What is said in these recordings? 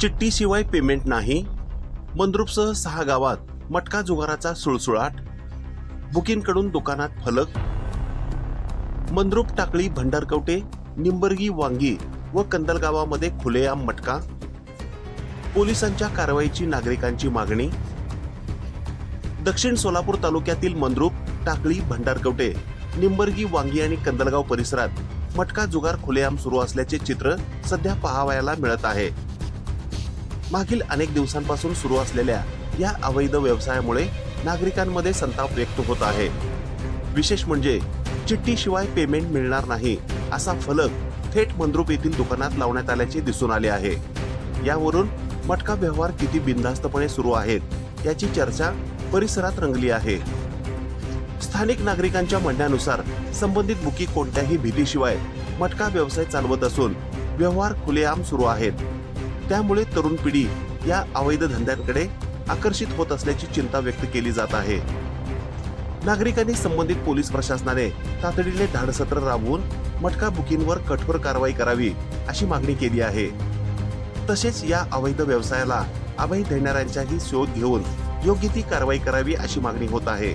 चिठ्ठीशिवाय payment नाही. मंद्रुपसह 6 गावात मटका जुगाराचा सुळसुळाट. बुकींकडून दुकानात फलक. मंद्रुप, टाकळी, भंडारकवटे, निंबर्गी, वांगी व कंदलगावामध्ये खुलेआम मटका. पोलिसांच्या कारवाईची नागरिकांची मागणी. दक्षिण सोलापूर तालुक्यातील मंद्रुप, टाकळी, भंडारकवटे, निंबर्गी, वांगी आणि कंदलगाव परिसरात मटका जुगार खुलेआम सुरू असल्याचे चित्र सध्या पाहावयाला मिळत आहे. मागील अनेक दिवसांपासून सुरू असलेल्या या अवैध व्यवसायामुळे नागरिकांमध्ये संताप व्यक्त होत आहे. विशेष म्हणजे चिठ्ठीशिवाय पेमेंट मिळणार नाही असा फलक थेट मंद्रुप येथील दुकानात लावण्यात आल्याचे दिसून आले आहे. यावरून मटका व्यवहार किती बिनधास्तपणे सुरू आहेत याची चर्चा परिसरात रंगली आहे. स्थानिक नागरिकांच्या म्हणण्यानुसार संबंधित बुकी कोणत्याही भीतीशिवाय मटका व्यवसाय चालवत असून व्यवहार खुलेआम सुरू आहेत. त्यामुळे तरुण पिढी या अवैध धंद्यांकडे आकर्षित होत असल्याची चिंता व्यक्त केली जात आहे. नागरिकांनी संबंधित पोलीस प्रशासनाने तातडीने धाडसत्र राबवून मटका बुकींवर कठोर कारवाई करावी अशी मागणी केली आहे. तसेच या अवैध व्यवसायाला अभय देणाऱ्यांचाही शोध घेऊन योग्य ती कारवाई करावी अशी मागणी होत आहे.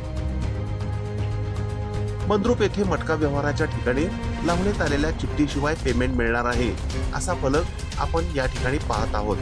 मंद्रुप येथे मटका व्यवहाराच्या ठिकाणी लावण्यात आलेल्या चिठ्ठीशिवाय पेमेंट मिळणार आहे असा फलक आपण या ठिकाणी पाहत आहोत.